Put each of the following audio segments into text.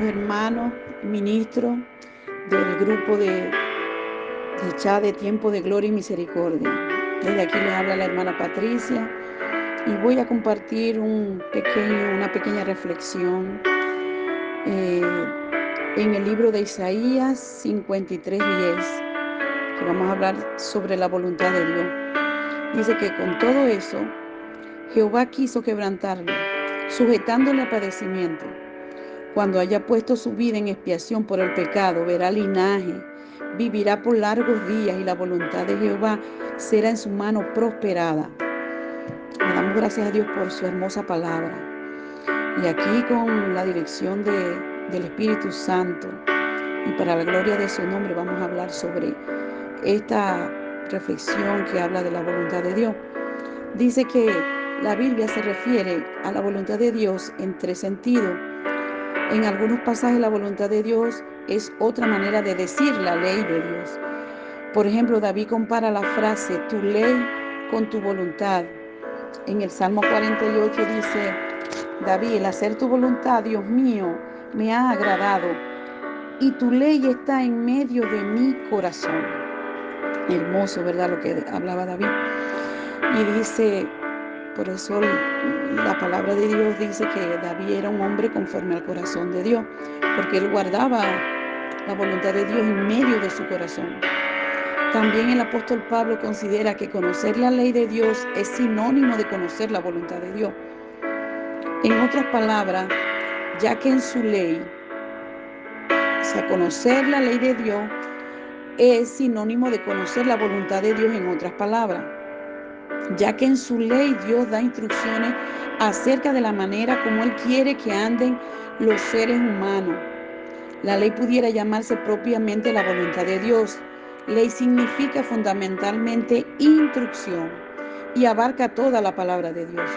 amados hermanos, ministros del grupo de chat de Tiempo de Gloria y Misericordia. Desde aquí les habla la hermana Patricia y voy a compartir una pequeña reflexión en el libro de Isaías 53:10, que vamos a hablar sobre la voluntad de Dios. Dice que con todo eso, Jehová quiso quebrantarlo, sujetándole a padecimiento. Cuando haya puesto su vida en expiación por el pecado, verá linaje, vivirá por largos días y la voluntad de Jehová será en su mano prosperada. Le damos gracias a Dios por su hermosa palabra. Y aquí con la dirección del Espíritu Santo y para la gloria de su nombre vamos a hablar sobre esta reflexión que habla de la voluntad de Dios. Dice que la Biblia se refiere a la voluntad de Dios en tres sentidos. En algunos pasajes la voluntad de Dios es otra manera de decir la ley de Dios. Por ejemplo, David compara la frase tu ley con tu voluntad. En el Salmo 48 dice David, el hacer tu voluntad, Dios mío, me ha agradado y tu ley está en medio de mi corazón. Hermoso, ¿verdad? Lo que hablaba David. Y dice, por eso la palabra de Dios dice que David era un hombre conforme al corazón de Dios, porque él guardaba la voluntad de Dios en medio de su corazón. También el apóstol Pablo considera que conocer la ley de Dios es sinónimo de conocer la voluntad de Dios. En otras palabras, ya que en su ley, o sea, conocer la ley de Dios es sinónimo de conocer la voluntad de Dios en otras palabras, ya que en su ley Dios da instrucciones acerca de la manera como Él quiere que anden los seres humanos. La ley pudiera llamarse propiamente la voluntad de Dios. Ley significa fundamentalmente instrucción y abarca toda la palabra de Dios.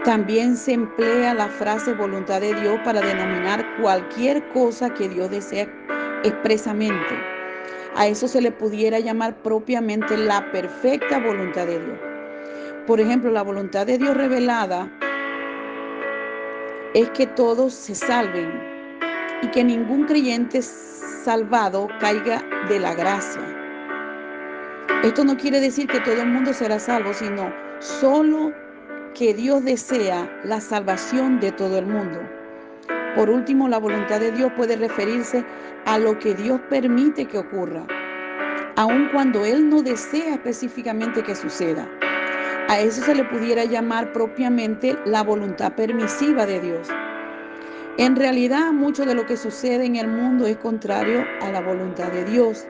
También se emplea la frase voluntad de Dios para denominar cualquier cosa que Dios desea expresamente. A eso se le pudiera llamar propiamente la perfecta voluntad de Dios. Por ejemplo, la voluntad de Dios revelada es que todos se salven y que ningún creyente salvado caiga de la gracia. Esto no quiere decir que todo el mundo será salvo, sino solo que Dios desea la salvación de todo el mundo. Por último, la voluntad de Dios puede referirse a lo que Dios permite que ocurra, aun cuando Él no desea específicamente que suceda. A eso se le pudiera llamar propiamente la voluntad permisiva de Dios. En realidad, mucho de lo que sucede en el mundo es contrario a la voluntad de Dios,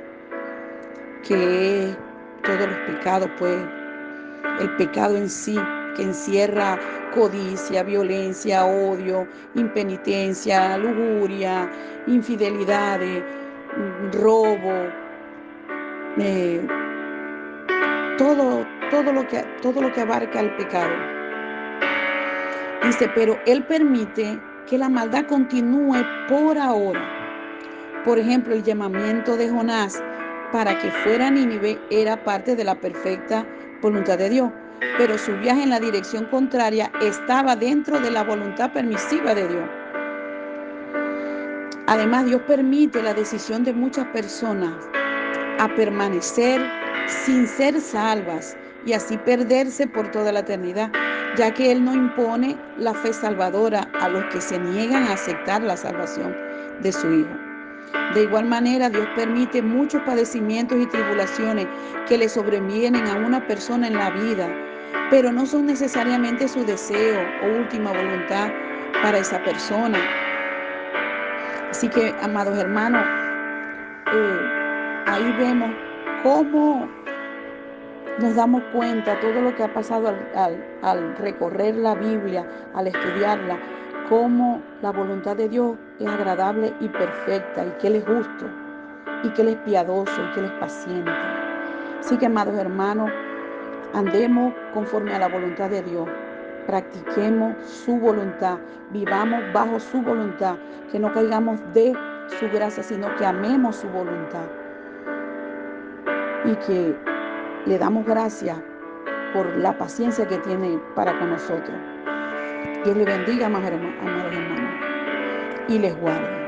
que es todos los pecados, pues, el pecado en sí, que encierra codicia, violencia, odio, impenitencia, lujuria, infidelidades, robo, todo lo que abarca el pecado. Dice, pero Él permite que la maldad continúe por ahora. Por ejemplo, el llamamiento de Jonás para que fuera a Nínive era parte de la perfecta voluntad de Dios, pero su viaje en la dirección contraria estaba dentro de la voluntad permisiva de Dios. Además, Dios permite la decisión de muchas personas a permanecer sin ser salvas y así perderse por toda la eternidad, ya que Él no impone la fe salvadora a los que se niegan a aceptar la salvación de su Hijo. De igual manera, Dios permite muchos padecimientos y tribulaciones que le sobrevienen a una persona en la vida, pero no son necesariamente su deseo o última voluntad para esa persona. Así que, amados hermanos, ahí vemos cómo nos damos cuenta todo lo que ha pasado al recorrer la Biblia, al estudiarla, cómo la voluntad de Dios es agradable y perfecta, y que Él es justo, y que Él es piadoso, y que Él es paciente. Así que, amados hermanos, andemos conforme a la voluntad de Dios, practiquemos su voluntad, vivamos bajo su voluntad, que no caigamos de su gracia, sino que amemos su voluntad y que le damos gracias por la paciencia que tiene para con nosotros. Dios le bendiga, amados hermanos. y les guarde.